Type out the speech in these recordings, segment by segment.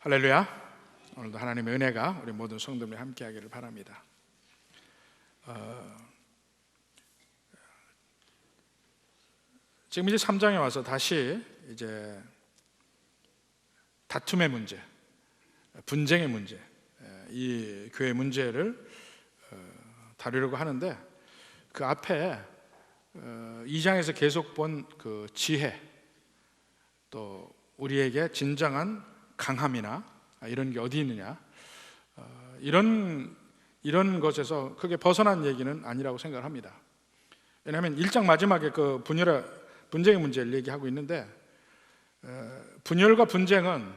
할렐루야. 오늘도 하나님의 은혜가 우리 모든 성도들과 함께 하기를 바랍니다. 지금 이제 3장에 와서 다시 이제 다툼의 문제, 분쟁의 문제, 이 교회 문제를 다루려고 하는데, 그 앞에 2장에서 계속 본 그 지혜, 또 우리에게 진정한 강함이나 이런 게 어디 있느냐, 이런 것에서 크게 벗어난 얘기는 아니라고 생각을 합니다. 왜냐하면 1장 마지막에 그 분쟁의 문제를 얘기하고 있는데, 분열과 분쟁은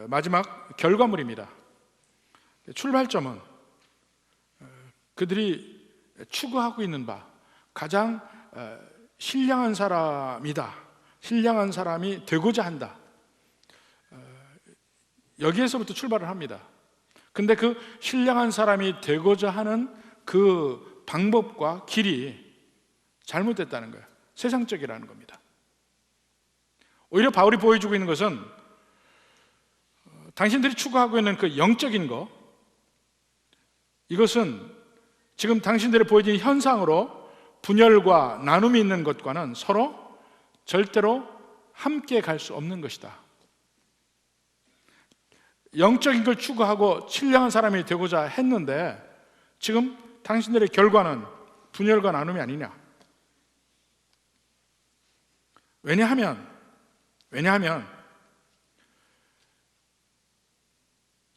마지막 결과물입니다. 출발점은 그들이 추구하고 있는 바, 가장 신령한 사람이다, 신령한 사람이 되고자 한다, 여기에서부터 출발을 합니다. 근데 그 신령한 사람이 되고자 하는 그 방법과 길이 잘못됐다는 거예요. 세상적이라는 겁니다. 오히려 바울이 보여주고 있는 것은 당신들이 추구하고 있는 그 영적인 거, 이것은 지금 당신들이 보여진 현상으로 분열과 나눔이 있는 것과는 서로 절대로 함께 갈 수 없는 것이다. 영적인 걸 추구하고 신령한 사람이 되고자 했는데 지금 당신들의 결과는 분열과 나눔이 아니냐. 왜냐하면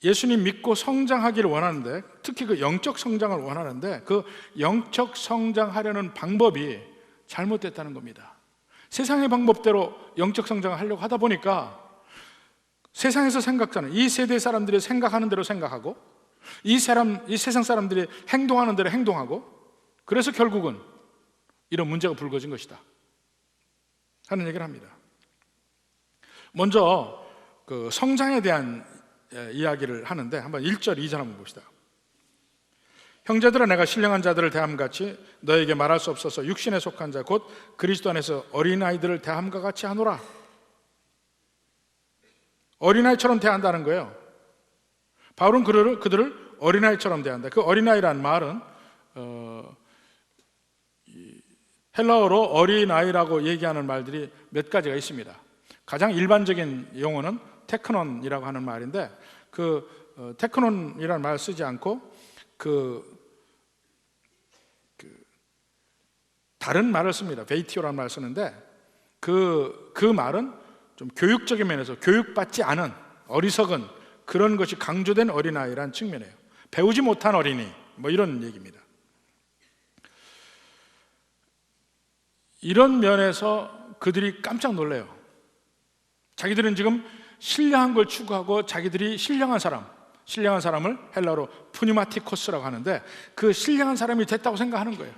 예수님 믿고 성장하기를 원하는데, 특히 그 영적 성장을 원하는데, 그 영적 성장하려는 방법이 잘못됐다는 겁니다. 세상의 방법대로 영적 성장을 하려고 하다 보니까 세상에서 생각하는, 이 세대 사람들이 생각하는 대로 생각하고, 이 세상 사람들이 행동하는 대로 행동하고, 그래서 결국은 이런 문제가 불거진 것이다 하는 얘기를 합니다. 먼저 그 성장에 대한 이야기를 하는데, 한번 1절, 2절 한번 봅시다. 형제들아, 내가 신령한 자들을 대함같이 너에게 말할 수 없어서 육신에 속한 자 곧 그리스도 안에서 어린아이들을 대함과 같이 하노라. 어린아이처럼 대한다는 거예요. 바울은 그들을 어린아이처럼 대한다. 그 어린아이란 말은 헬라어로 어린아이라고 얘기하는 말들이 몇 가지가 있습니다. 가장 일반적인 용어는 테크논이라고 하는 말인데, 그 테크논이라는 말을 쓰지 않고 다른 말을 씁니다. 베이티오라는 말을 쓰는데, 그 말은 좀 교육적인 면에서 교육받지 않은 어리석은 그런 것이 강조된 어린아이란 측면이에요. 배우지 못한 어린이, 뭐 이런 얘기입니다. 이런 면에서 그들이 깜짝 놀래요. 자기들은 지금 신령한 걸 추구하고, 자기들이 신령한 사람을 헬라어로 푸니마티코스라고 하는데, 그 신령한 사람이 됐다고 생각하는 거예요.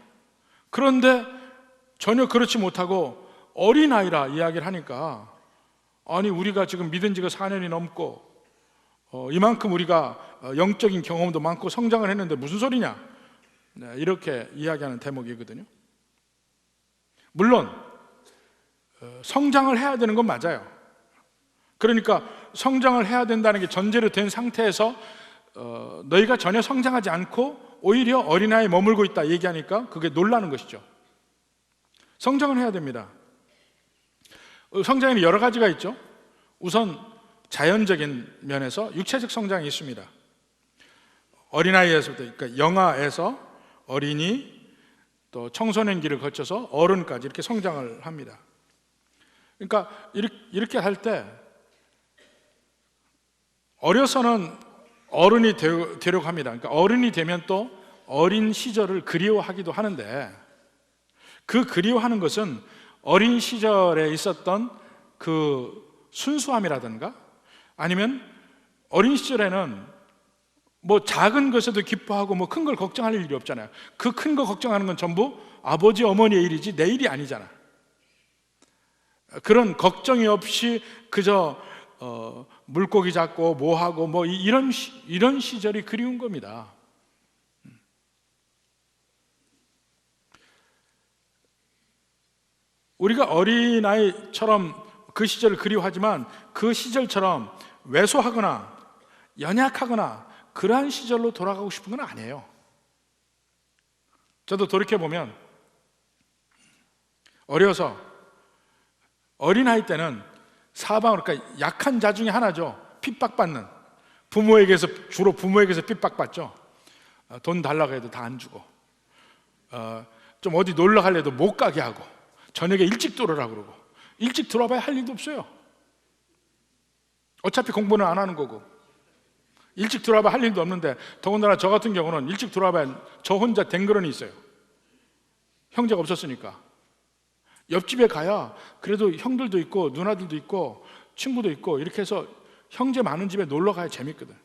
그런데 전혀 그렇지 못하고 어린아이라 이야기를 하니까, 아니 우리가 지금 믿은 지가 4년이 넘고 이만큼 우리가 영적인 경험도 많고 성장을 했는데 무슨 소리냐, 이렇게 이야기하는 대목이거든요. 물론 성장을 해야 되는 건 맞아요. 그러니까 성장을 해야 된다는 게 전제로 된 상태에서 너희가 전혀 성장하지 않고 오히려 어린아이에 머물고 있다 얘기하니까 그게 놀라는 것이죠. 성장을 해야 됩니다. 성장에는 여러 가지가 있죠. 우선 자연적인 면에서 육체적 성장이 있습니다. 어린아이에서부터, 그러니까 영아에서 어린이, 또 청소년기를 거쳐서 어른까지 이렇게 성장을 합니다. 그러니까 이렇게 할 때 어려서는 어른이 되려고 합니다. 그러니까 어른이 되면 또 어린 시절을 그리워하기도 하는데, 그 그리워하는 것은 어린 시절에 있었던 그 순수함이라든가, 아니면 어린 시절에는 뭐 작은 것에도 기뻐하고 뭐 큰 걸 걱정할 일이 없잖아요. 그 큰 거 걱정하는 건 전부 아버지 어머니의 일이지 내 일이 아니잖아. 그런 걱정이 없이 그저 물고기 잡고 뭐 하고 뭐 이런 시절이 그리운 겁니다. 우리가 어린아이처럼 그 시절을 그리워하지만 그 시절처럼 왜소하거나 연약하거나 그러한 시절로 돌아가고 싶은 건 아니에요. 저도 돌이켜보면 어려서 어린아이 때는 사방으로, 그러니까 약한 자 중에 하나죠. 핍박받는, 주로 부모에게서 핍박받죠. 돈 달라고 해도 다 안 주고, 좀 어디 놀러 가려도 못 가게 하고, 저녁에 일찍 들어오라고 그러고, 일찍 들어와봐야 할 일도 없어요. 어차피 공부는 안 하는 거고, 일찍 들어와봐야 할 일도 없는데, 더군다나 저 같은 경우는 일찍 들어와봐야 저 혼자 댕그러니 있어요. 형제가 없었으니까. 옆집에 가야 그래도 형들도 있고 누나들도 있고 친구도 있고 이렇게 해서 형제 많은 집에 놀러 가야 재밌거든.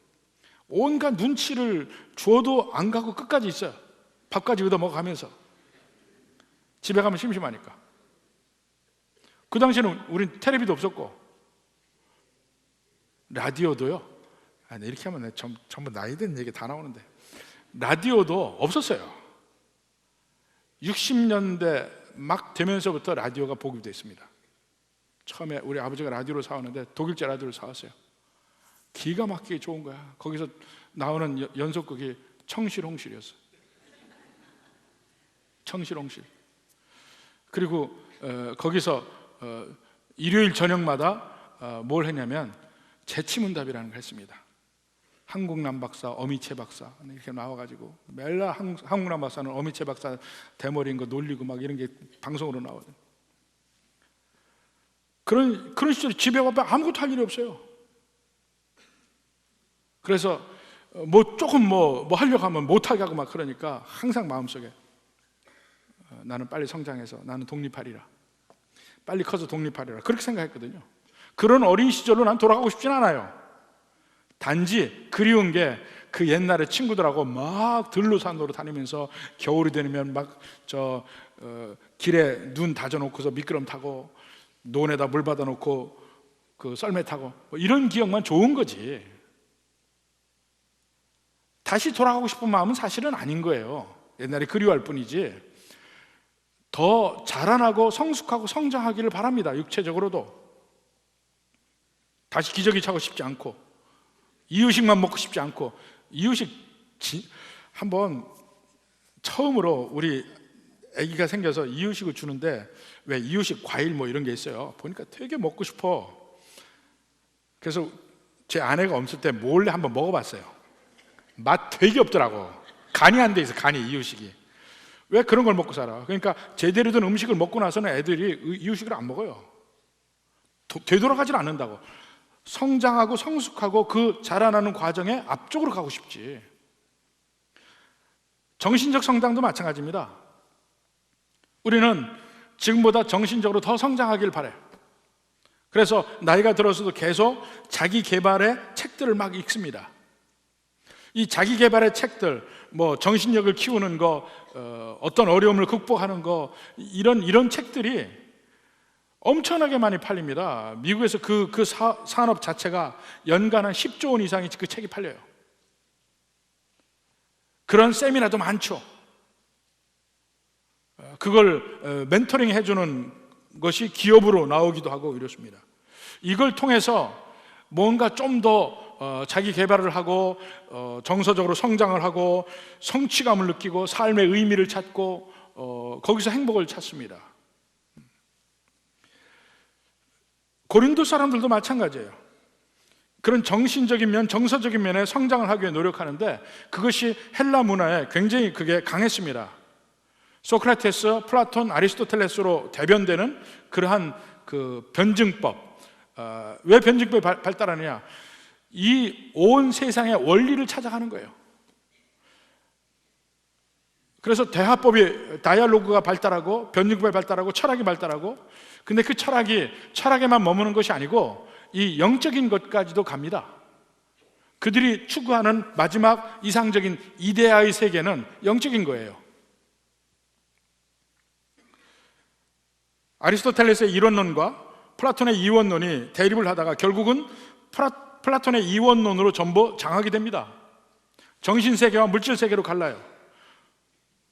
온갖 눈치를 주어도 안 가고 끝까지 있어요. 밥까지 얻어 먹어가면서. 집에 가면 심심하니까. 그 당시에는 우린 텔레비도 없었고 라디오도요, 이렇게 하면 전부 나이 든 얘기 다 나오는데, 라디오도 없었어요. 60년대 막 되면서부터 라디오가 보급됐습니다. 처음에 우리 아버지가 라디오를 사왔는데 독일제 라디오를 사왔어요. 기가 막히게 좋은 거야. 거기서 나오는 연속극이 청실홍실이었어요. 청실홍실. 그리고 거기서 일요일 저녁마다 뭘 했냐면 재치문답이라는 걸 했습니다. 한국남 박사, 어미채 박사 이렇게 나와가지고 맨날 한국남 박사는 어미채 박사 대머리인 거 놀리고 막 이런 게 방송으로 나오거든요. 그런 시절에 집에 와봐 아무것도 할 일이 없어요. 그래서 조금 하려고 하면 못하게 하고 막 그러니까 항상 마음속에 나는 빨리 성장해서 나는 독립하리라, 빨리 커서 독립하리라, 그렇게 생각했거든요. 그런 어린 시절로 난 돌아가고 싶진 않아요. 단지 그리운 게 그 옛날에 친구들하고 막 들로산으로 다니면서 겨울이 되면 막 길에 눈 다져놓고서 미끄럼 타고 논에다 물 받아놓고 그 썰매 타고 이런 기억만 좋은 거지. 다시 돌아가고 싶은 마음은 사실은 아닌 거예요. 옛날에 그리워할 뿐이지. 더 자라나고 성숙하고 성장하기를 바랍니다. 육체적으로도. 다시 기저귀 차고 싶지 않고, 이유식만 먹고 싶지 않고. 이유식 한번 처음으로 우리 아기가 생겨서 이유식을 주는데, 왜 이유식 과일 이런 게 있어요. 보니까 되게 먹고 싶어. 그래서 제 아내가 없을 때 몰래 한번 먹어봤어요. 맛 되게 없더라고. 간이 안 돼 있어, 간이. 이유식이 왜 그런 걸 먹고 살아? 그러니까 제대로 된 음식을 먹고 나서는 애들이 이유식을 안 먹어요. 되돌아가질 않는다고. 성장하고 성숙하고 그 자라나는 과정에 앞쪽으로 가고 싶지. 정신적 성장도 마찬가지입니다. 우리는 지금보다 정신적으로 더 성장하길 바래. 그래서 나이가 들어서도 계속 자기 개발의 책들을 막 읽습니다. 이 자기 개발의 책들, 정신력을 키우는 거, 어떤 어려움을 극복하는 거, 이런 책들이 엄청나게 많이 팔립니다. 미국에서 그 산업 자체가 연간 한 10조 원 이상이 그 책이 팔려요. 그런 세미나도 많죠. 그걸 멘토링 해주는 것이 기업으로 나오기도 하고 이렇습니다. 이걸 통해서 뭔가 좀 더 자기 개발을 하고 정서적으로 성장을 하고 성취감을 느끼고 삶의 의미를 찾고 거기서 행복을 찾습니다. 고린도 사람들도 마찬가지예요. 그런 정신적인 면, 정서적인 면에 성장을 하기 위해 노력하는데 그것이 헬라 문화에 굉장히 그게 강했습니다. 소크라테스, 플라톤, 아리스토텔레스로 대변되는 그러한 그 변증법. 왜 변증법이 발달하느냐? 이 온 세상의 원리를 찾아가는 거예요. 그래서 대화법이, 다이알로그가 발달하고 변증법이 발달하고 철학이 발달하고, 근데 그 철학에만 머무는 것이 아니고 이 영적인 것까지도 갑니다. 그들이 추구하는 마지막 이상적인 이데아의 세계는 영적인 거예요. 아리스토텔레스의 이론론과 플라톤의 이원론이 대립을 하다가 결국은 플라톤의 이원론으로 전부 장악이 됩니다. 정신세계와 물질세계로 갈라요.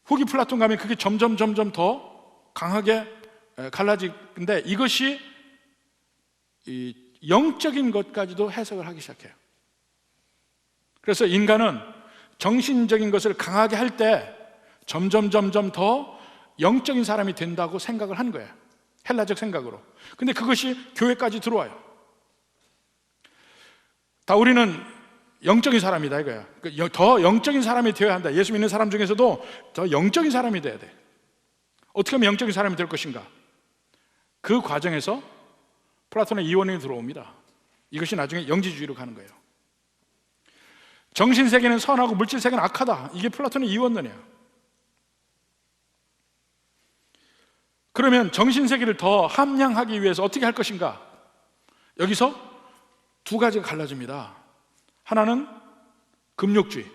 후기 플라톤 가면 그게 점점 더 강하게 갈라지는데, 이것이 이 영적인 것까지도 해석을 하기 시작해요. 그래서 인간은 정신적인 것을 강하게 할 때 점점 더 영적인 사람이 된다고 생각을 한 거예요. 헬라적 생각으로. 근데 그것이 교회까지 들어와요. 다 우리는 영적인 사람이다 이거야. 더 영적인 사람이 되어야 한다. 예수 믿는 사람 중에서도 더 영적인 사람이 돼야 돼. 어떻게 하면 영적인 사람이 될 것인가? 그 과정에서 플라톤의 이원론이 들어옵니다. 이것이 나중에 영지주의로 가는 거예요. 정신세계는 선하고 물질세계는 악하다. 이게 플라톤의 이원론이에요. 그러면 정신세계를 더 함량하기 위해서 어떻게 할 것인가? 여기서 두 가지가 갈라집니다. 하나는 금욕주의,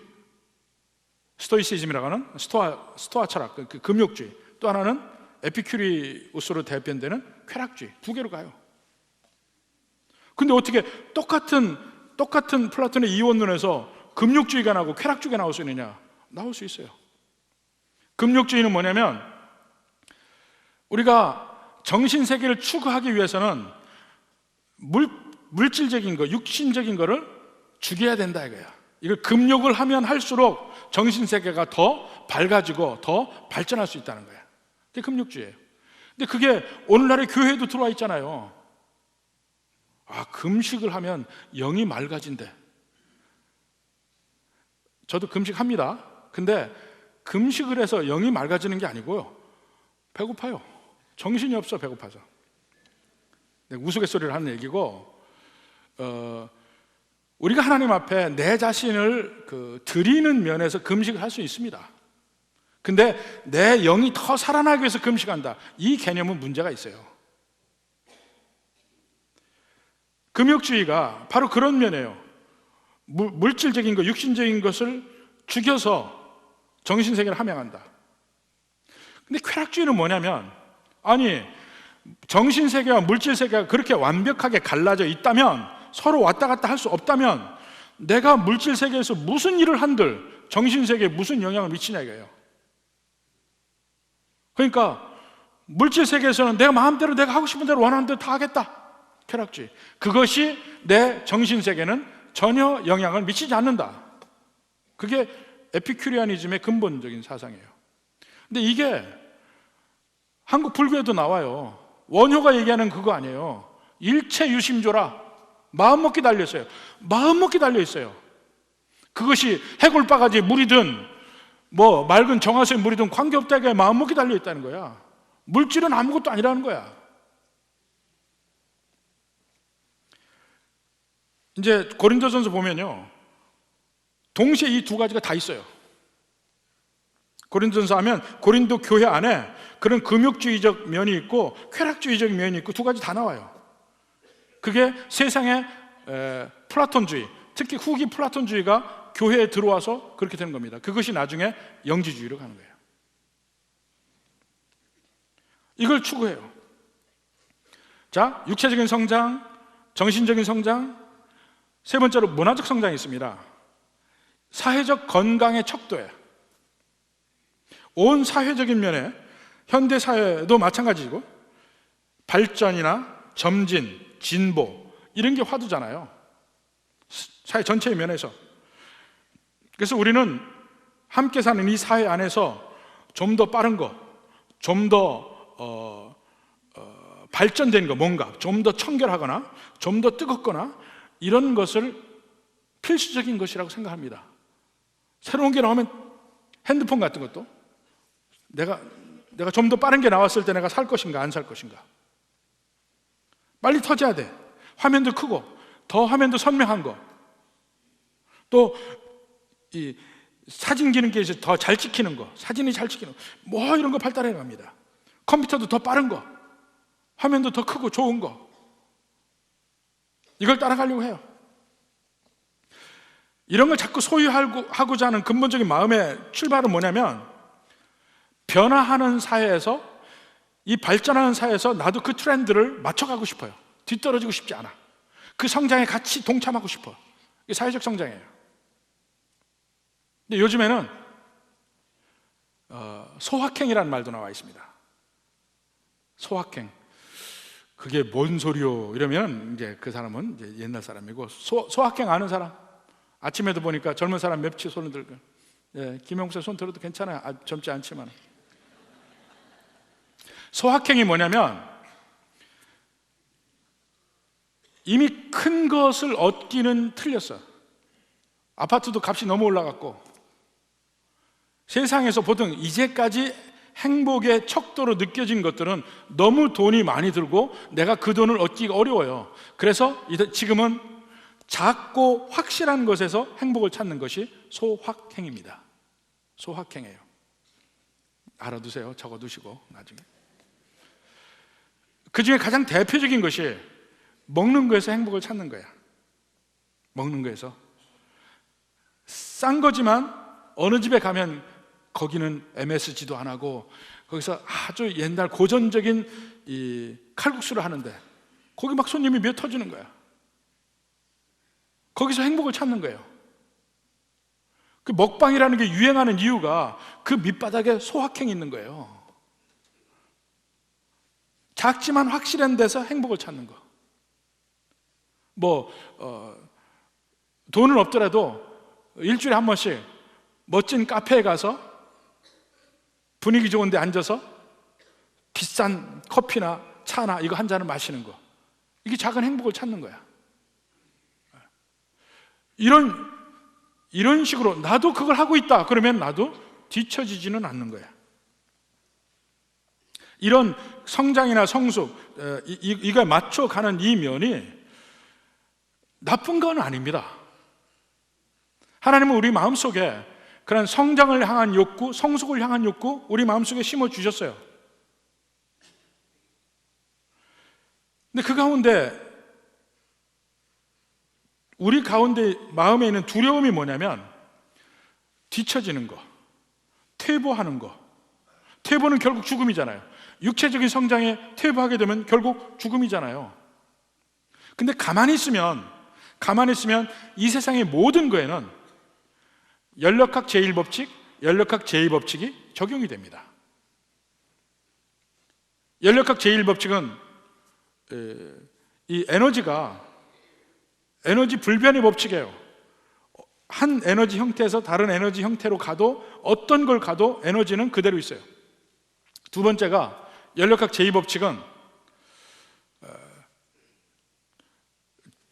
스토이시즘이라고 하는 스토아 철학, 그 금욕주의. 또 하나는 에피큐리우스로 대변되는 쾌락주의. 두 개로 가요. 근데 어떻게 똑같은 플라톤의 이원론에서 금욕주의가 나오고 쾌락주의가 나올 수 있느냐? 나올 수 있어요. 금욕주의는 뭐냐면 우리가 정신세계를 추구하기 위해서는 물질적인 거, 육신적인 거를 죽여야 된다 이거야. 이걸 금욕을 하면 할수록 정신세계가 더 밝아지고 더 발전할 수 있다는 거야. 그게 금욕주의예요. 근데 그게 오늘날의 교회에도 들어와 있잖아요. 금식을 하면 영이 맑아진대. 저도 금식합니다. 근데 금식을 해서 영이 맑아지는 게 아니고요, 배고파요. 정신이 없어, 배고파서. 우스갯소리를 하는 얘기고, 우리가 하나님 앞에 내 자신을 드리는 면에서 금식을 할 수 있습니다. 근데 내 영이 더 살아나기 위해서 금식한다, 이 개념은 문제가 있어요. 금욕주의가 바로 그런 면이에요. 물질적인 것, 육신적인 것을 죽여서 정신세계를 함양한다. 근데 쾌락주의는 뭐냐면, 아니 정신세계와 물질세계가 그렇게 완벽하게 갈라져 있다면, 서로 왔다 갔다 할 수 없다면 내가 물질세계에서 무슨 일을 한들 정신세계에 무슨 영향을 미치냐 이거예요. 그러니까 물질세계에서는 내가 마음대로 내가 하고 싶은 대로 원하는 대로 다 하겠다, 쾌락주의. 그것이 내 정신세계는 전혀 영향을 미치지 않는다. 그게 에피큐리아니즘의 근본적인 사상이에요. 근데 이게 한국 불교에도 나와요. 원효가 얘기하는 그거 아니에요. 일체 유심조라. 마음먹기 달려있어요. 마음먹기 달려있어요. 그것이 해골바가지 물이든 맑은 정화수의 물이든 관계없다게 마음먹기 달려있다는 거야. 물질은 아무것도 아니라는 거야. 이제 고린도전서 보면요, 동시에 이 두 가지가 다 있어요. 고린도전서 하면 고린도 교회 안에 그런 금욕주의적 면이 있고 쾌락주의적 면이 있고 두 가지 다 나와요. 그게 세상의 플라톤주의, 특히 후기 플라톤주의가 교회에 들어와서 그렇게 되는 겁니다. 그것이 나중에 영지주의로 가는 거예요. 이걸 추구해요. 자, 육체적인 성장, 정신적인 성장, 세 번째로 문화적 성장이 있습니다. 사회적 건강의 척도예요. 온 사회적인 면에 현대 사회도 마찬가지고 발전이나 점진, 진보 이런 게 화두잖아요. 사회 전체의 면에서. 그래서 우리는 함께 사는 이 사회 안에서 좀 더 빠른 거, 좀 더 발전된 거, 뭔가 좀 더 청결하거나 좀 더 뜨겁거나 이런 것을 필수적인 것이라고 생각합니다. 새로운 게 나오면 핸드폰 같은 것도 내가 좀 더 빠른 게 나왔을 때 내가 살 것인가 안 살 것인가, 빨리 터져야 돼. 화면도 크고 더 화면도 선명한 거, 또 이 사진 기능기에 더 잘 찍히는 거, 사진이 잘 찍히는 거, 이런 거 발달해 갑니다. 컴퓨터도 더 빠른 거, 화면도 더 크고 좋은 거, 이걸 따라가려고 해요. 이런 걸 자꾸 소유하고자 하는 근본적인 마음의 출발은 뭐냐면, 변화하는 사회에서, 이 발전하는 사회에서 나도 그 트렌드를 맞춰가고 싶어요. 뒤떨어지고 싶지 않아. 그 성장에 같이 동참하고 싶어. 이게 사회적 성장이에요. 근데 요즘에는 소확행이라는 말도 나와 있습니다. 소확행. 그게 뭔 소리요? 이러면 이제 그 사람은 이제 옛날 사람이고, 소확행 아는 사람, 아침에도 보니까 젊은 사람 몇 치 손을 들고, 예, 김영수 손 들어도 괜찮아요. 젊지 않지만. 소확행이 뭐냐면 이미 큰 것을 얻기는 틀렸어. 아파트도 값이 너무 올라갔고, 세상에서 보통 이제까지 행복의 척도로 느껴진 것들은 너무 돈이 많이 들고 내가 그 돈을 얻기가 어려워요. 그래서 지금은 작고 확실한 것에서 행복을 찾는 것이 소확행입니다. 소확행이에요. 알아두세요. 적어두시고 나중에. 그 중에 가장 대표적인 것이 먹는 거에서 행복을 찾는 거야. 먹는 거에서. 싼 거지만 어느 집에 가면 거기는 MSG도 안 하고 거기서 아주 옛날 고전적인 이 칼국수를 하는데 거기 막 손님이 몇 터지는 거야. 거기서 행복을 찾는 거예요. 그 먹방이라는 게 유행하는 이유가 그 밑바닥에 소확행이 있는 거예요. 작지만 확실한 데서 행복을 찾는 거. 돈은 없더라도 일주일에 한 번씩 멋진 카페에 가서 분위기 좋은 데 앉아서 비싼 커피나 차나 이거 한 잔을 마시는 거. 이게 작은 행복을 찾는 거야. 이런 식으로 나도 그걸 하고 있다 그러면 나도 뒤처지지는 않는 거야. 이런 성장이나 성숙, 이걸 맞춰가는 이 면이 나쁜 건 아닙니다. 하나님은 우리 마음속에 그런 성장을 향한 욕구, 성숙을 향한 욕구 우리 마음속에 심어주셨어요. 근데 그 가운데 우리 가운데 마음에 있는 두려움이 뭐냐면 뒤처지는 거, 퇴보하는 거. 퇴보는 결국 죽음이잖아요. 육체적인 성장에 퇴보하게 되면 결국 죽음이잖아요. 근데 가만히 있으면 이 세상의 모든 거에는 연력학 제1법칙, 연력학 제2법칙이 적용이 됩니다. 연력학 제1법칙은 이 에너지 불변의 법칙이에요. 한 에너지 형태에서 다른 에너지 형태로 가도 어떤 걸 가도 에너지는 그대로 있어요. 두 번째가 연력학 제2법칙은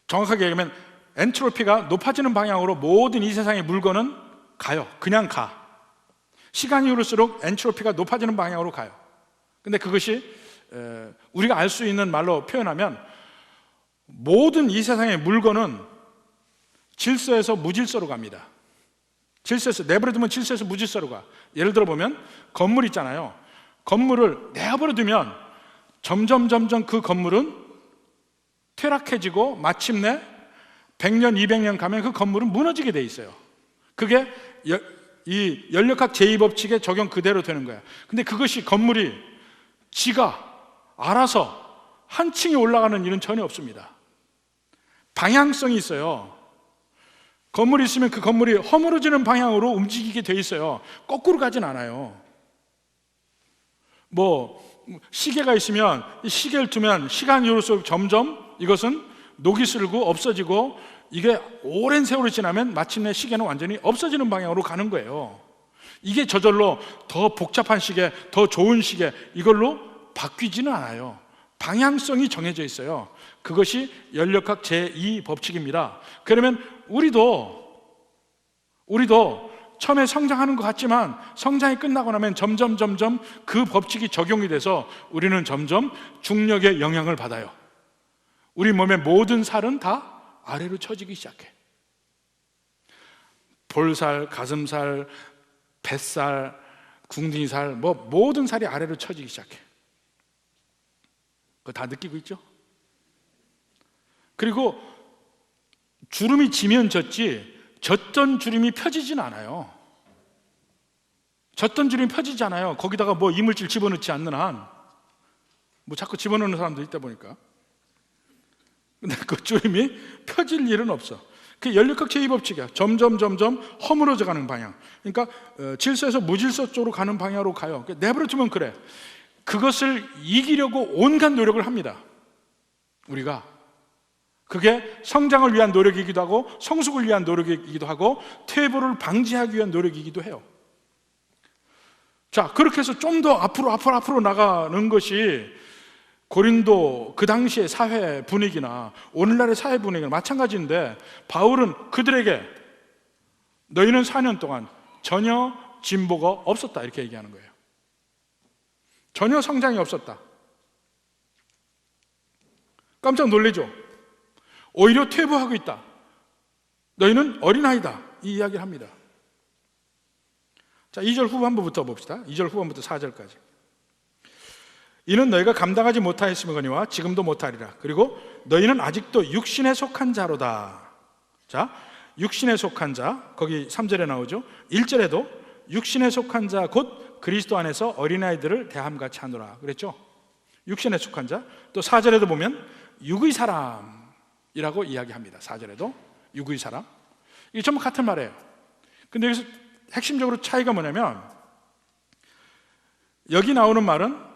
정확하게 얘기하면 엔트로피가 높아지는 방향으로 모든 이 세상의 물건은 가요. 그냥 가. 시간이 흐를수록 엔트로피가 높아지는 방향으로 가요. 근데 그것이 우리가 알 수 있는 말로 표현하면 모든 이 세상의 물건은 질서에서 무질서로 갑니다. 질서에서 내버려두면 질서에서 무질서로 가. 예를 들어 보면 건물 있잖아요. 건물을 내버려 두면 점점 그 건물은 퇴락해지고 마침내 100년, 200년 가면 그 건물은 무너지게 돼 있어요. 그게 이 연력학 제2법칙에 적용 그대로 되는 거야. 근데 그것이 건물이 지가 알아서 한 층이 올라가는 일은 전혀 없습니다. 방향성이 있어요. 건물이 있으면 그 건물이 허물어지는 방향으로 움직이게 돼 있어요. 거꾸로 가진 않아요. 시계가 있으면 이 시계를 두면 시간이 흐를수록 점점 이것은 녹이 슬고 없어지고 이게 오랜 세월이 지나면 마침내 시계는 완전히 없어지는 방향으로 가는 거예요. 이게 저절로 더 복잡한 시계, 더 좋은 시계 이걸로 바뀌지는 않아요. 방향성이 정해져 있어요. 그것이 연력학 제2법칙입니다. 그러면 우리도 처음에 성장하는 것 같지만 성장이 끝나고 나면 점점 그 법칙이 적용이 돼서 우리는 점점 중력의 영향을 받아요. 우리 몸의 모든 살은 다 아래로 처지기 시작해. 볼살, 가슴살, 뱃살, 궁둥이살 모든 살이 아래로 처지기 시작해. 그거 다 느끼고 있죠? 그리고 주름이 지면 졌지 졌던 주름이 펴지진 않아요. 졌던 주름이 펴지지 않아요. 거기다가 이물질 집어넣지 않는 한. 자꾸 집어넣는 사람도 있다 보니까. 근데 그 주름이 펴질 일은 없어. 그 연력학 제2법칙이야. 점점 허물어져 가는 방향. 그러니까 질서에서 무질서 쪽으로 가는 방향으로 가요. 내버려 두면 그래. 그것을 이기려고 온갖 노력을 합니다. 우리가. 그게 성장을 위한 노력이기도 하고 성숙을 위한 노력이기도 하고 퇴보를 방지하기 위한 노력이기도 해요. 자, 그렇게 해서 좀 더 앞으로 나가는 것이 고린도 그 당시의 사회 분위기나 오늘날의 사회 분위기는 마찬가지인데, 바울은 그들에게 너희는 4년 동안 전혀 진보가 없었다 이렇게 얘기하는 거예요. 전혀 성장이 없었다. 깜짝 놀라죠. 오히려 퇴보하고 있다. 너희는 어린아이다 이 이야기를 합니다. 자, 2절 후반부부터 봅시다. 2절 후반부터 4절까지. 이는 너희가 감당하지 못하였음이거니와 지금도 못하리라. 그리고 너희는 아직도 육신에 속한 자로다. 자, 육신에 속한 자, 거기 3절에 나오죠. 1절에도 육신에 속한 자 곧 그리스도 안에서 어린아이들을 대함같이 하노라 그랬죠. 육신에 속한 자. 또 4절에도 보면 육의 사람이라고 이야기합니다. 4절에도 육의 사람. 이게 전부 같은 말이에요. 근데 여기서 핵심적으로 차이가 뭐냐면, 여기 나오는 말은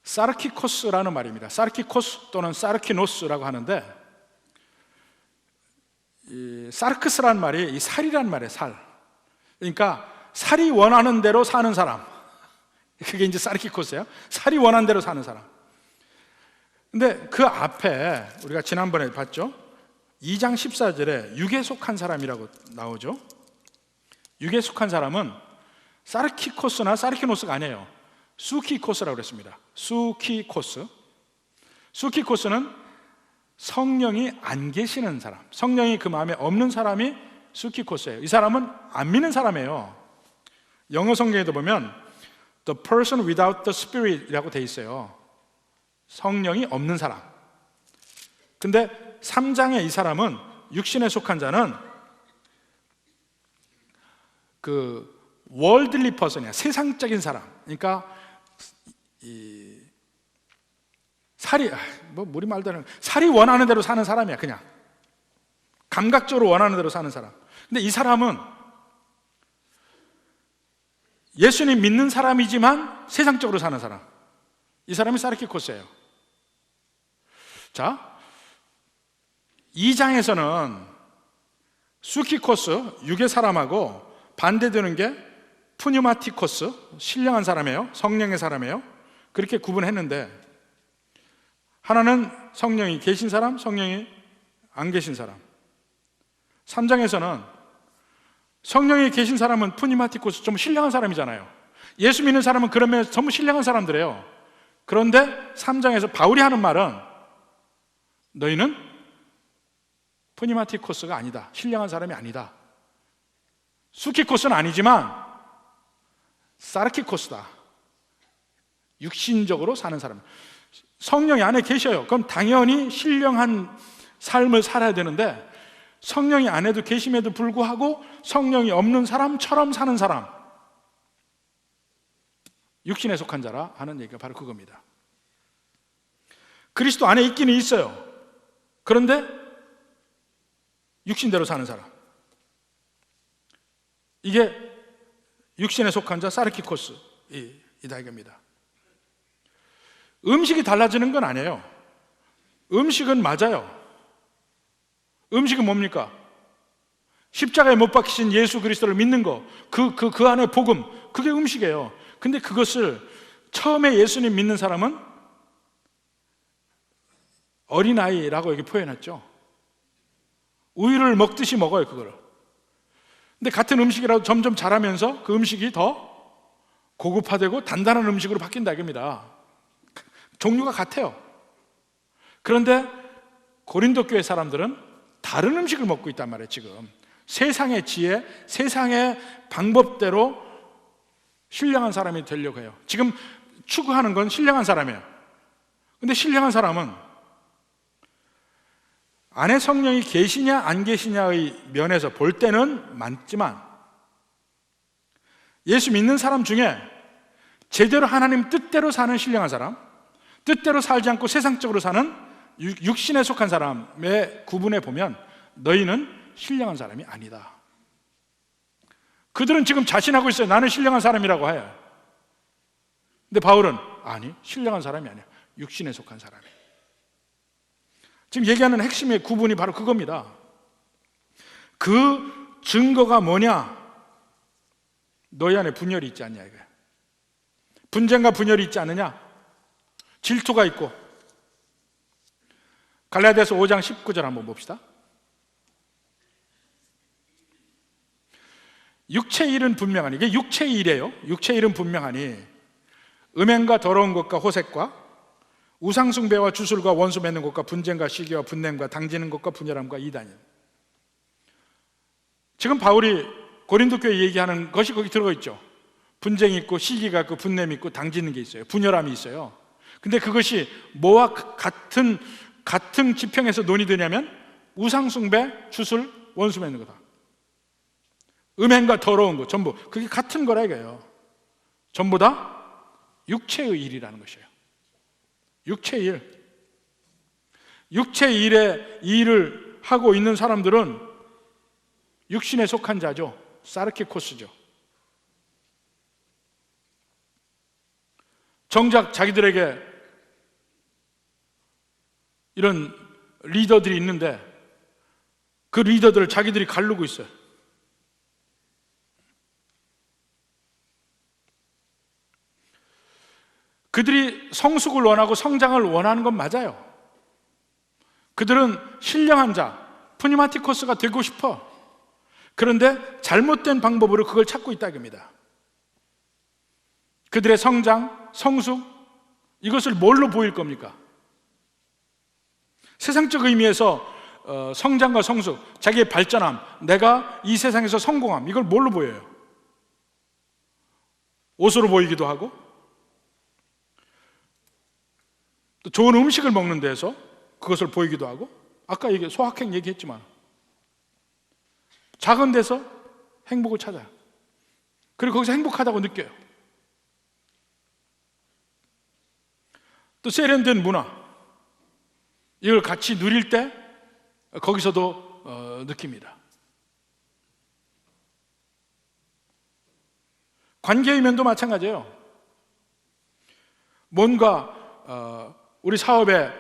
사르키코스라는 말입니다. 사르키코스 또는 사르키노스라고 하는데, 이 사르크스라는 말이 이 살이라는 말이에요. 살. 그러니까 살이 원하는 대로 사는 사람, 그게 이제 사르키코스예요. 살이 원하는 대로 사는 사람. 근데 그 앞에 우리가 지난번에 봤죠. 2장 14절에 육에 속한 사람이라고 나오죠. 육에 속한 사람은 사르키코스나 사르키노스가 아니에요. 수키코스라고 그랬습니다. 수키코스. 수키코스는 성령이 안 계시는 사람, 성령이 그 마음에 없는 사람이 수키코스예요. 이 사람은 안 믿는 사람이에요. 영어 성경에도 보면 The person without the spirit 이라고 돼 있어요. 성령이 없는 사람. 근데 3장의 이 사람은, 육신에 속한 자는 그 월들리 퍼슨이야. 세상적인 사람. 그러니까 이 살이 우리 말대로 살이 원하는 대로 사는 사람이야. 그냥 감각적으로 원하는 대로 사는 사람. 근데 이 사람은 예수님 믿는 사람이지만 세상적으로 사는 사람. 이 사람이 사르키코스예요. 자, 2장에서는 수키코스, 육의 사람하고 반대되는 게 푸뉴마티코스, 신령한 사람이에요. 성령의 사람이에요. 그렇게 구분했는데, 하나는 성령이 계신 사람, 성령이 안 계신 사람. 3장에서는 성령이 계신 사람은 푸니마티코스, 좀 신령한 사람이잖아요. 예수 믿는 사람은 그러면 전부 신령한 사람들이에요. 그런데 3장에서 바울이 하는 말은 너희는 푸니마티코스가 아니다. 신령한 사람이 아니다. 수키코스는 아니지만 사르키코스다. 육신적으로 사는 사람. 성령이 안에 계셔요. 그럼 당연히 신령한 삶을 살아야 되는데, 성령이 안에도 계심에도 불구하고 성령이 없는 사람처럼 사는 사람, 육신에 속한 자라 하는 얘기가 바로 그겁니다. 그리스도 안에 있기는 있어요. 그런데 육신대로 사는 사람, 이게 육신에 속한 자 사르키코스 이다 이겁니다. 음식이 달라지는 건 아니에요. 음식은 맞아요. 음식은 뭡니까? 십자가에 못 박히신 예수 그리스도를 믿는 거, 그 안에 복음, 그게 음식이에요. 근데 그것을 처음에 예수님 믿는 사람은 어린아이라고 여기 표현했죠. 우유를 먹듯이 먹어요, 그거를. 근데 같은 음식이라도 점점 자라면서 그 음식이 더 고급화되고 단단한 음식으로 바뀐다 이겁니다. 종류가 같아요. 그런데 고린도 교회 사람들은 다른 음식을 먹고 있단 말이에요. 지금 세상의 지혜, 세상의 방법대로 신령한 사람이 되려고 해요. 지금 추구하는 건 신령한 사람이에요. 근데 신령한 사람은 안에 성령이 계시냐 안 계시냐의 면에서 볼 때는 많지만, 예수 믿는 사람 중에 제대로 하나님 뜻대로 사는 신령한 사람, 뜻대로 살지 않고 세상적으로 사는 육신에 속한 사람의 구분해 보면 너희는 신령한 사람이 아니다. 그들은 지금 자신하고 있어요. 나는 신령한 사람이라고 해요. 근데 바울은 아니, 신령한 사람이 아니야. 육신에 속한 사람이에요. 지금 얘기하는 핵심의 구분이 바로 그겁니다. 그 증거가 뭐냐? 너희 안에 분열이 있지 않냐 이거야. 분쟁과 분열이 있지 않느냐? 질투가 있고. 갈라디아서 5장 19절 한번 봅시다. 육체의 일은 분명하니, 이게 육체의 일이에요. 육체의 일은 분명하니 음행과 더러운 것과 호색과 우상숭배와 주술과 원수 맺는 것과 분쟁과 시기와 분냄과 당지는 것과 분열함과 이단이에요. 지금 바울이 고린도 교회 얘기하는 것이 거기 들어가 있죠. 분쟁이 있고 시기가 있고 분냄이 있고 당지는 게 있어요. 분열함이 있어요. 근데 그것이 뭐와 같은 지평에서 논의되냐면 우상숭배, 주술, 원수 맺는 거다. 음행과 더러운 것 전부 그게 같은 거라 이거예요. 전부 다 육체의 일이라는 것이에요. 육체의 일. 육체의 일을 하고 있는 사람들은 육신에 속한 자죠. 사르키코스죠. 정작 자기들에게 이런 리더들이 있는데 그 리더들을 자기들이 가르고 있어요. 그들이 성숙을 원하고 성장을 원하는 건 맞아요. 그들은 신령한 자, 푸니마티코스가 되고 싶어. 그런데 잘못된 방법으로 그걸 찾고 있다 이겁니다. 그들의 성장, 성숙, 이것을 뭘로 보일 겁니까? 세상적 의미에서 성장과 성숙, 자기의 발전함, 내가 이 세상에서 성공함, 이걸 뭘로 보여요? 옷으로 보이기도 하고 또 좋은 음식을 먹는 데서 그것을 보이기도 하고, 아까 소확행 얘기했지만 작은 데서 행복을 찾아요. 그리고 거기서 행복하다고 느껴요. 또 세련된 문화, 이걸 같이 누릴 때 거기서도 느낍니다. 관계의 면도 마찬가지예요. 뭔가 우리 사업의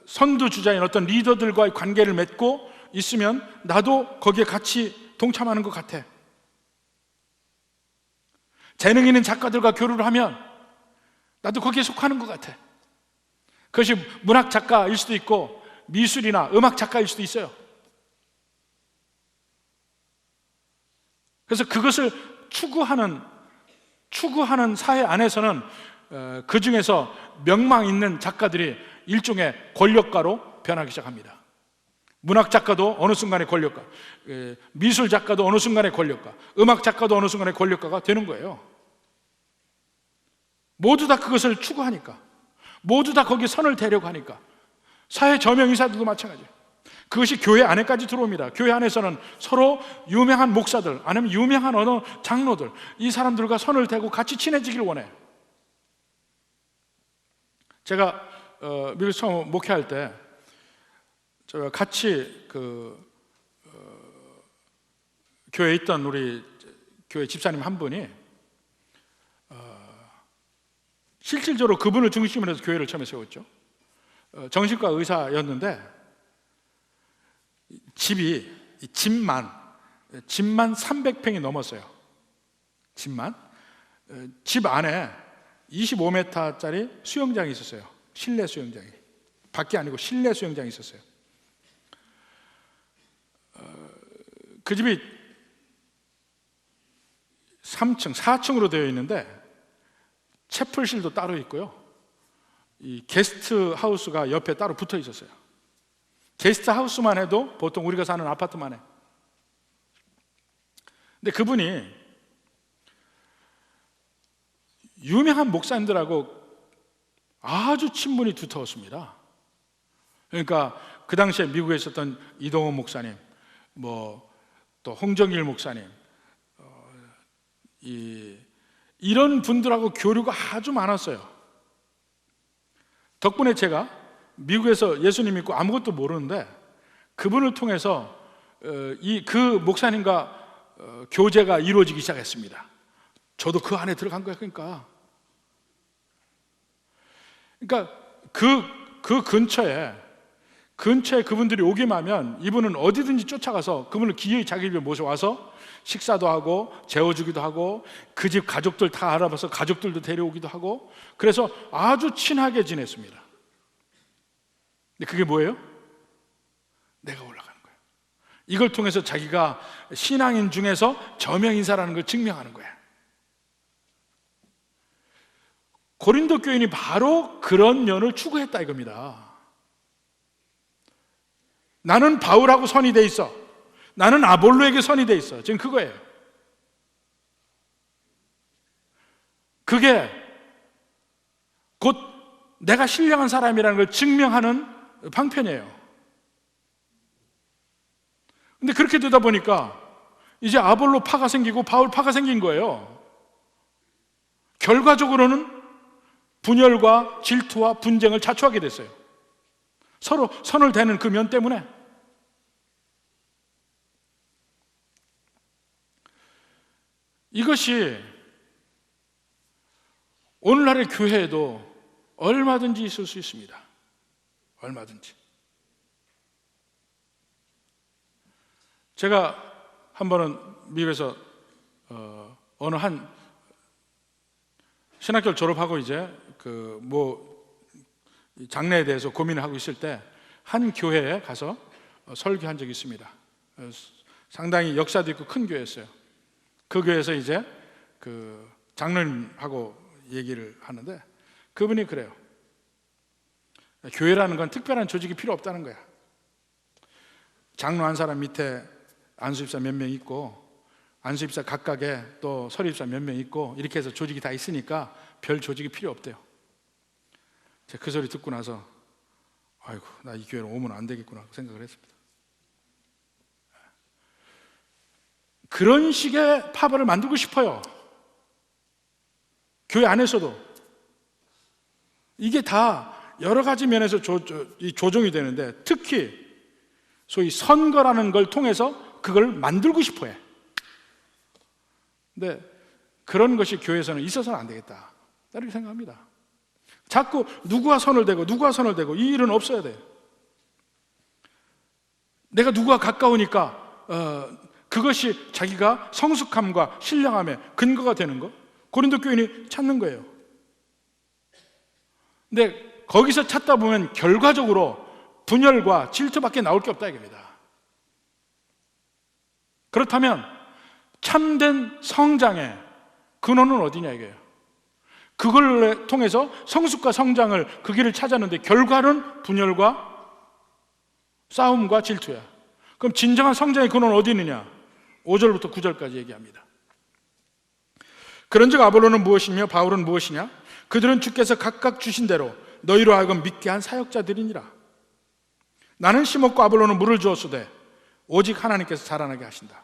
선두주자인 어떤 리더들과의 관계를 맺고 있으면 나도 거기에 같이 동참하는 것 같아. 재능 있는 작가들과 교류를 하면 나도 거기에 속하는 것 같아. 그것이 문학 작가일 수도 있고 미술이나 음악 작가일 수도 있어요. 그래서 그것을 추구하는 사회 안에서는 그 중에서 명망 있는 작가들이 일종의 권력가로 변하기 시작합니다. 문학 작가도 어느 순간에 권력가, 미술 작가도 어느 순간에 권력가, 음악 작가도 어느 순간에 권력가가 되는 거예요. 모두 다 그것을 추구하니까, 모두 다 거기에 선을 대려고 하니까. 사회 저명 인사들도 마찬가지예요. 그것이 교회 안에까지 들어옵니다. 교회 안에서는 서로 유명한 목사들, 아니면 유명한 어느 장로들, 이 사람들과 선을 대고 같이 친해지기를 원해요. 제가 미국에서 처음 목회할 때 제가 같이 교회에 있던 우리 교회 집사님 한 분이 실질적으로 그분을 중심으로 해서 교회를 처음에 세웠죠. 정신과 의사였는데 집만 300평이 넘었어요. 집 안에 25m짜리 수영장이 있었어요. 실내 수영장이. 밖이 아니고 실내 수영장이 있었어요. 그 집이 3층, 4층으로 되어 있는데 채플실도 따로 있고요. 이 게스트 하우스가 옆에 따로 붙어 있었어요. 게스트 하우스만 해도 보통 우리가 사는 아파트만 해. 근데 그분이 유명한 목사님들하고 아주 친분이 두터웠습니다. 그러니까 그 당시에 미국에 있었던 이동원 목사님, 또 홍정일 목사님, 이런 분들하고 교류가 아주 많았어요. 덕분에 제가 미국에서 예수님 믿고 아무것도 모르는데 그분을 통해서 그 목사님과 교제가 이루어지기 시작했습니다. 저도 그 안에 들어간 거예요. 그러니까 그 근처에 근처에 그분들이 오기만 하면 이분은 어디든지 쫓아가서 그분을 기어이 자기 집에 모셔와서 식사도 하고 재워주기도 하고 그 집 가족들 다 알아봐서 가족들도 데려오기도 하고 그래서 아주 친하게 지냈습니다. 근데 그게 뭐예요? 내가 올라가는 거예요. 이걸 통해서 자기가 신앙인 중에서 저명인사라는 걸 증명하는 거예요. 고린도 교인이 바로 그런 면을 추구했다 이겁니다. 나는 바울하고 선이 돼 있어. 나는 아볼로에게 선이 돼 있어. 지금 그거예요. 그게 곧 내가 신령한 사람이라는 걸 증명하는 방편이에요. 근데 그렇게 되다 보니까 이제 아볼로 파가 생기고 바울 파가 생긴 거예요. 결과적으로는 분열과 질투와 분쟁을 자초하게 됐어요. 서로 선을 대는 그 면 때문에. 이것이 오늘날의 교회에도 얼마든지 있을 수 있습니다. 얼마든지. 제가 한 번은 미국에서 어느 한 신학교를 졸업하고 이제 장래에 대해서 고민을 하고 있을 때 한 교회에 가서 설교한 적이 있습니다. 상당히 역사도 있고 큰 교회였어요. 그 교회에서 이제 그 장로님하고 얘기를 하는데 그분이 그래요. 교회라는 건 특별한 조직이 필요 없다는 거야. 장로 한 사람 밑에 안수집사 몇 명 있고 안수집사 각각에 또 서리집사 몇 명 있고 이렇게 해서 조직이 다 있으니까 별 조직이 필요 없대요. 제가 그 소리 듣고 나서 아이고 나 이 교회로 오면 안 되겠구나 생각을 했습니다. 그런 식의 파벌을 만들고 싶어요. 교회 안에서도. 이게 다 여러 가지 면에서 조정이 되는데 특히 소위 선거라는 걸 통해서 그걸 만들고 싶어 해. 근데 그런 것이 교회에서는 있어서는 안 되겠다 이렇게 생각합니다. 자꾸 누구와 선을 대고 이 일은 없어야 돼요. 내가 누구와 가까우니까 그것이 자기가 성숙함과 신령함의 근거가 되는 거, 고린도 교인이 찾는 거예요. 근데 거기서 찾다 보면 결과적으로 분열과 질투밖에 나올 게 없다 이겁니다. 그렇다면 참된 성장의 근원은 어디냐 이거예요. 그걸 통해서 성숙과 성장을 그 길을 찾았는데 결과는 분열과 싸움과 질투야. 그럼 진정한 성장의 근원은 어디 있느냐? 5절부터 9절까지 얘기합니다. 그런즉 아볼로는 무엇이며 바울은 무엇이냐? 그들은 주께서 각각 주신 대로 너희로 하여금 믿게 한 사역자들이니라. 나는 심었고 아볼로는 물을 주었으되 오직 하나님께서 자라나게 하신다.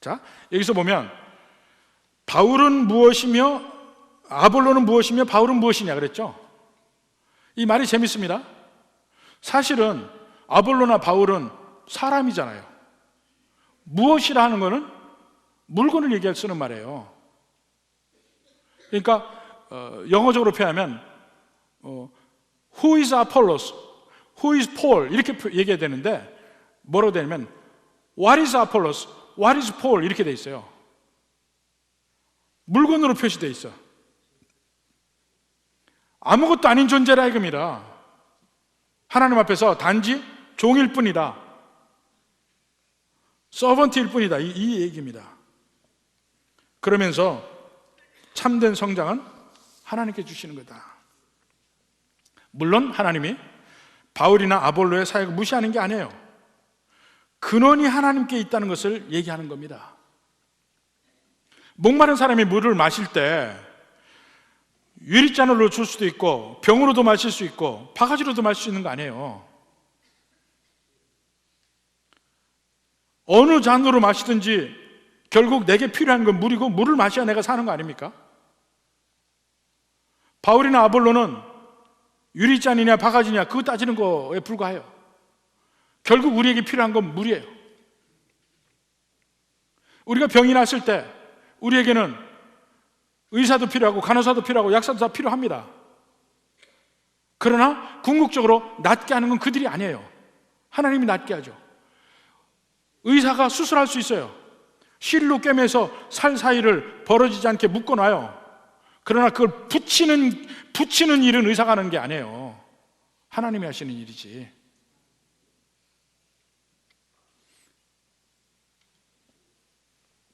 자, 여기서 보면 바울은 무엇이며 아볼로는 무엇이며 바울은 무엇이냐 그랬죠? 이 말이 재밌습니다. 사실은 아볼로나 바울은 사람이잖아요. 무엇이라 하는 것은 물건을 얘기할 쓰는 말이에요. 그러니까 영어적으로 표현하면 Who is Apollos? Who is Paul? 이렇게 얘기해야 되는데 뭐라고 되냐면 What is Apollos? What is Paul? 이렇게 돼 있어요. 물건으로 표시되어 있어. 아무것도 아닌 존재라 이겁니다. 하나님 앞에서 단지 종일 뿐이다. 서번트일 뿐이다. 이 얘기입니다. 그러면서 참된 성장은 하나님께 주시는 거다. 물론 하나님이 바울이나 아볼로의 사역을 무시하는 게 아니에요. 근원이 하나님께 있다는 것을 얘기하는 겁니다. 목마른 사람이 물을 마실 때 유리잔으로 줄 수도 있고 병으로도 마실 수 있고 바가지로도 마실 수 있는 거 아니에요. 어느 잔으로 마시든지 결국 내게 필요한 건 물이고 물을 마셔야 내가 사는 거 아닙니까? 바울이나 아볼로는 유리잔이냐 바가지냐 그거 따지는 거에 불과해요. 결국 우리에게 필요한 건 물이에요. 우리가 병이 났을 때 우리에게는 의사도 필요하고 간호사도 필요하고 약사도 다 필요합니다. 그러나 궁극적으로 낫게 하는 건 그들이 아니에요. 하나님이 낫게 하죠. 의사가 수술할 수 있어요. 실로 꿰매서 살 사이를 벌어지지 않게 묶어놔요. 그러나 그걸 붙이는 일은 의사가 하는 게 아니에요. 하나님이 하시는 일이지.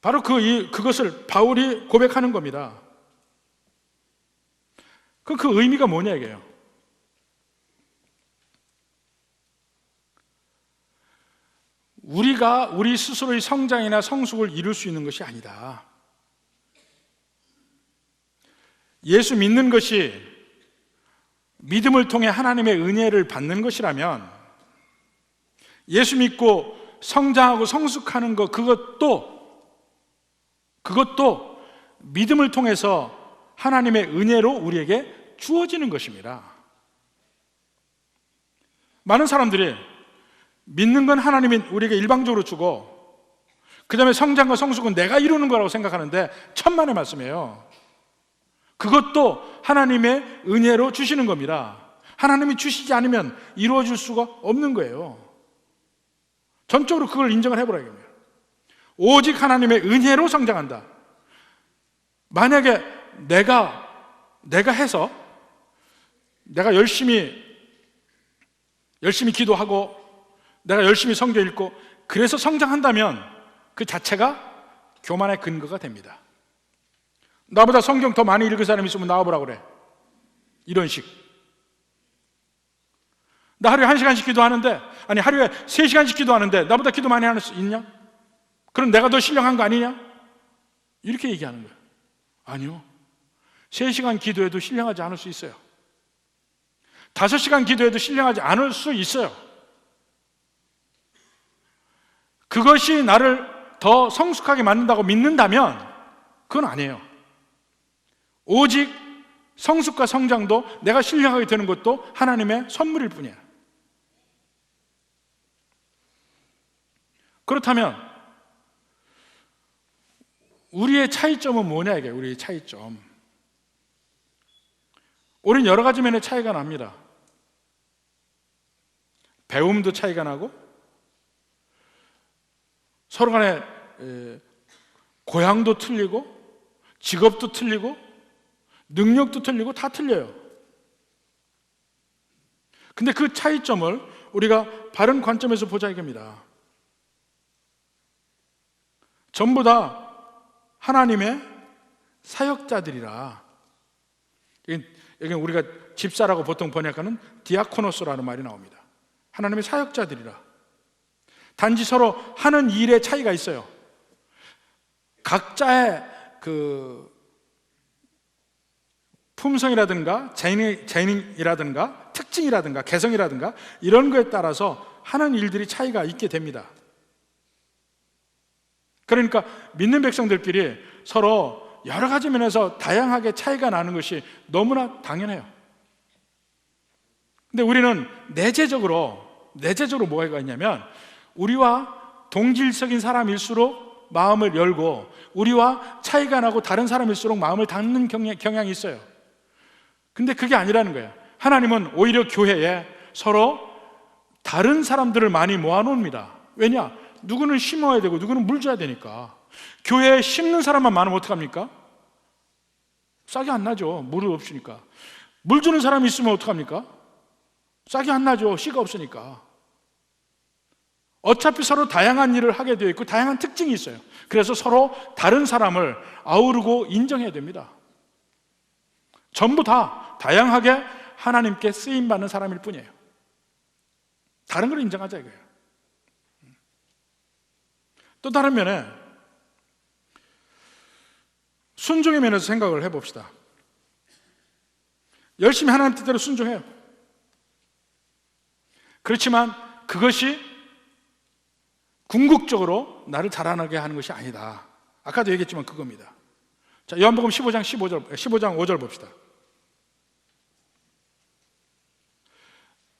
바로 그것을 바울이 고백하는 겁니다. 그 의미가 뭐냐 이게요. 우리가 우리 스스로의 성장이나 성숙을 이룰 수 있는 것이 아니다. 예수 믿는 것이 믿음을 통해 하나님의 은혜를 받는 것이라면, 예수 믿고 성장하고 성숙하는 것, 그것도 믿음을 통해서 하나님의 은혜로 우리에게 주어지는 것입니다. 많은 사람들이 믿는 건 하나님이 우리에게 일방적으로 주고, 그 다음에 성장과 성숙은 내가 이루는 거라고 생각하는데 천만의 말씀이에요. 그것도 하나님의 은혜로 주시는 겁니다. 하나님이 주시지 않으면 이루어질 수가 없는 거예요. 전적으로 그걸 인정을 해보라는 거예요. 오직 하나님의 은혜로 성장한다. 만약에 내가 해서, 내가 열심히 기도하고 내가 열심히 성경 읽고 그래서 성장한다면 그 자체가 교만의 근거가 됩니다. 나보다 성경 더 많이 읽은 사람이 있으면 나와보라 그래. 이런 식. 나 하루에 1시간씩 기도하는데, 아니 하루에 3시간씩 기도하는데 나보다 기도 많이 하는 수 있냐? 그럼 내가 더 신령한 거 아니냐? 이렇게 얘기하는 거예요. 아니요. 3시간 기도해도 신령하지 않을 수 있어요. 5시간 기도해도 신령하지 않을 수 있어요. 그것이 나를 더 성숙하게 만든다고 믿는다면 그건 아니에요. 오직 성숙과 성장도, 내가 신령하게 되는 것도 하나님의 선물일 뿐이에요. 그렇다면 우리의 차이점은 뭐냐 이게, 우리의 차이점. 우리는 여러 가지 면에 차이가 납니다. 배움도 차이가 나고, 서로 간에 고향도 틀리고, 직업도 틀리고, 능력도 틀리고, 다 틀려요. 근데 그 차이점을 우리가 바른 관점에서 보자 이겁니다. 전부 다 하나님의 사역자들이라. 여기 우리가 집사라고 보통 번역하는 디아코노스라는 말이 나옵니다. 하나님의 사역자들이라. 단지 서로 하는 일에 차이가 있어요. 각자의 그 품성이라든가 재능이라든가 특징이라든가 개성이라든가 이런 거에 따라서 하는 일들이 차이가 있게 됩니다. 그러니까 믿는 백성들끼리 서로 여러 가지 면에서 다양하게 차이가 나는 것이 너무나 당연해요. 근데 우리는 내재적으로 뭐가 있냐면, 우리와 동질적인 사람일수록 마음을 열고, 우리와 차이가 나고 다른 사람일수록 마음을 닫는 경향이 있어요. 근데 그게 아니라는 거예요. 하나님은 오히려 교회에 서로 다른 사람들을 많이 모아놓습니다. 왜냐? 누구는 심어야 되고 누구는 물 줘야 되니까. 교회에 심는 사람만 많으면 어떡합니까? 싹이 안 나죠. 물이 없으니까. 물 주는 사람이 있으면 어떡합니까? 싹이 안 나죠. 씨가 없으니까. 어차피 서로 다양한 일을 하게 되어 있고 다양한 특징이 있어요. 그래서 서로 다른 사람을 아우르고 인정해야 됩니다. 전부 다 다양하게 하나님께 쓰임받는 사람일 뿐이에요. 다른 걸 인정하자 이거예요. 또 다른 면에 순종의 면에서 생각을 해봅시다. 열심히 하나님 뜻대로 순종해요. 그렇지만 그것이 궁극적으로 나를 자라나게 하는 것이 아니다. 아까도 얘기했지만 그겁니다. 자, 요한복음 15장 5절 봅시다.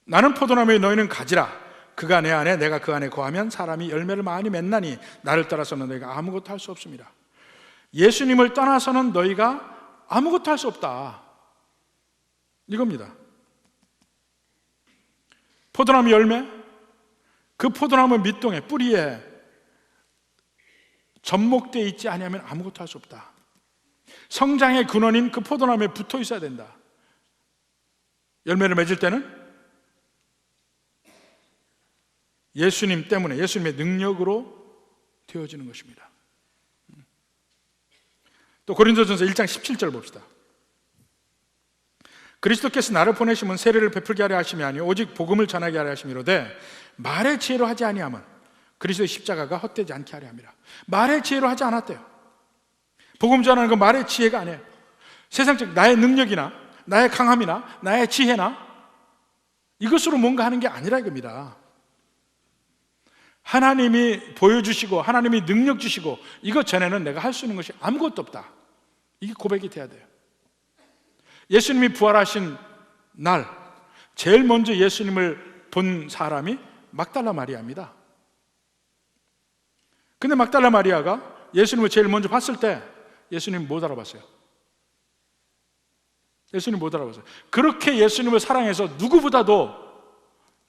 나는 포도나무에 너희는 가지라. 그가 내 안에 내가 그 안에 거하면 사람이 열매를 많이 맺나니 나를 떠나서는 너희가 아무것도 할 수 없습니다. 예수님을 떠나서는 너희가 아무것도 할 수 없다. 이겁니다. 포도나무 열매, 그 포도나무 밑동에 뿌리에 접목되어 있지 아니하면 아무것도 할 수 없다. 성장의 근원인 그 포도나무에 붙어 있어야 된다. 열매를 맺을 때는 예수님 때문에, 예수님의 능력으로 되어지는 것입니다. 또 고린도전서 1장 17절 봅시다. 그리스도께서 나를 보내심은 세례를 베풀게 하려 하심이 아니요 오직 복음을 전하게 하려 하심이로되 말의 지혜로 하지 아니하면 그리스도의 십자가가 헛되지 않게 하려 함이라. 말의 지혜로 하지 않았대요. 복음 전하는 건 말의 지혜가 아니에요. 세상적 나의 능력이나 나의 강함이나 나의 지혜나 이것으로 뭔가 하는 게 아니라 이겁니다. 하나님이 보여주시고 하나님이 능력 주시고 이것 전에는 내가 할 수 있는 것이 아무것도 없다. 이게 고백이 돼야 돼요. 예수님이 부활하신 날 제일 먼저 예수님을 본 사람이 막달라 마리아입니다. 근데 막달라 마리아가 예수님을 제일 먼저 봤을 때 예수님 못 알아봤어요. 예수님 못 알아봤어요. 그렇게 예수님을 사랑해서 누구보다도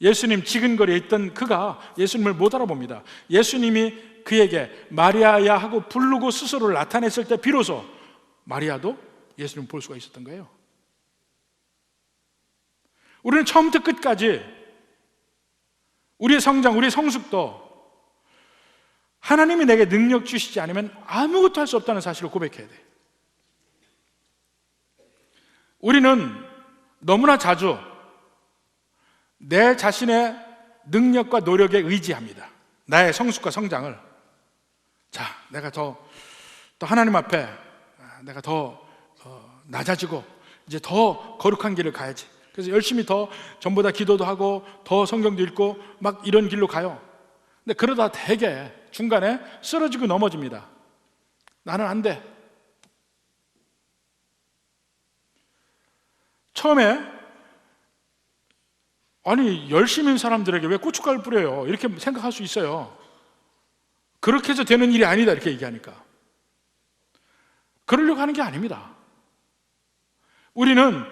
예수님 지근거리에 있던 그가 예수님을 못 알아봅니다. 예수님이 그에게 마리아야 하고 부르고 스스로를 나타냈을 때 비로소 마리아도 예수님을 볼 수가 있었던 거예요. 우리는 처음부터 끝까지 우리의 성장, 우리의 성숙도 하나님이 내게 능력 주시지 않으면 아무것도 할 수 없다는 사실을 고백해야 돼. 우리는 너무나 자주 내 자신의 능력과 노력에 의지합니다. 나의 성숙과 성장을. 자, 내가 더 하나님 앞에 내가 더 낮아지고 이제 더 거룩한 길을 가야지. 그래서 열심히 더 전보다 기도도 하고 더 성경도 읽고 막 이런 길로 가요. 근데 그러다 되게 중간에 쓰러지고 넘어집니다. 나는 안 돼. 처음에 아니 열심히 사람들에게 왜 고춧가루 뿌려요? 이렇게 생각할 수 있어요. 그렇게 해서 되는 일이 아니다 이렇게 얘기하니까. 그러려고 하는 게 아닙니다. 우리는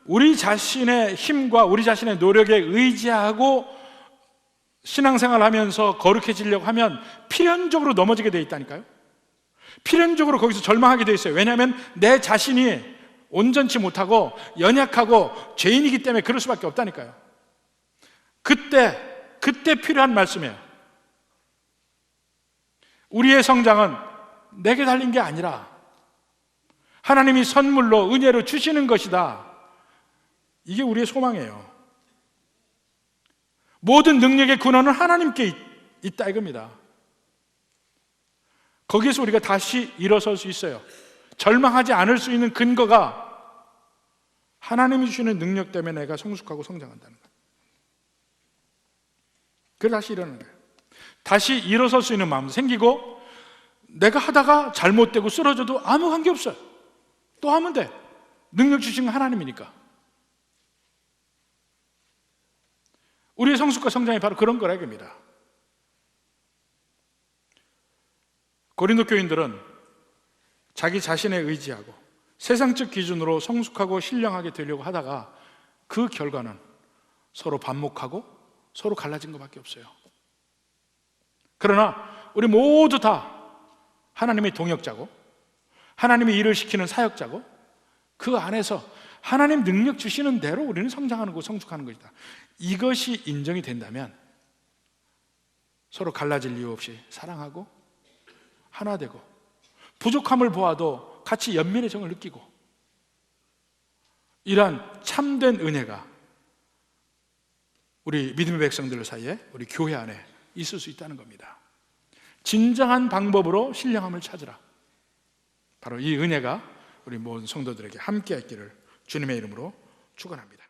우리 자신의 힘과 우리 자신의 노력에 의지하고 신앙생활을 하면서 거룩해지려고 하면 필연적으로 넘어지게 되어 있다니까요. 필연적으로 거기서 절망하게 되어 있어요. 왜냐하면 내 자신이 온전치 못하고 연약하고 죄인이기 때문에 그럴 수밖에 없다니까요. 그때 필요한 말씀이에요. 우리의 성장은 내게 달린 게 아니라 하나님이 선물로 은혜로 주시는 것이다. 이게 우리의 소망이에요. 모든 능력의 근원은 하나님께 있다 이겁니다. 거기에서 우리가 다시 일어설 수 있어요. 절망하지 않을 수 있는 근거가 하나님이 주시는 능력 때문에 내가 성숙하고 성장한다는 거예요. 그래서 다시 일어나는 거예요. 다시 일어설 수 있는 마음도 생기고 내가 하다가 잘못되고 쓰러져도 아무 관계 없어요. 또 하면 돼. 능력 주신 건 하나님이니까. 우리의 성숙과 성장이 바로 그런 거라 이겁니다. 고린도 교인들은 자기 자신에 의지하고 세상적 기준으로 성숙하고 신령하게 되려고 하다가 그 결과는 서로 반목하고 서로 갈라진 것밖에 없어요. 그러나 우리 모두 다 하나님의 동역자고 하나님의 일을 시키는 사역자고 그 안에서 하나님 능력 주시는 대로 우리는 성장하는 거 성숙하는 것이다. 이것이 인정이 된다면 서로 갈라질 이유 없이 사랑하고 하나 되고 부족함을 보아도 같이 연민의 정을 느끼고 이러한 참된 은혜가 우리 믿음의 백성들 사이에 우리 교회 안에 있을 수 있다는 겁니다. 진정한 방법으로 신령함을 찾으라. 바로 이 은혜가 우리 모든 성도들에게 함께 있기를 주님의 이름으로 축원합니다.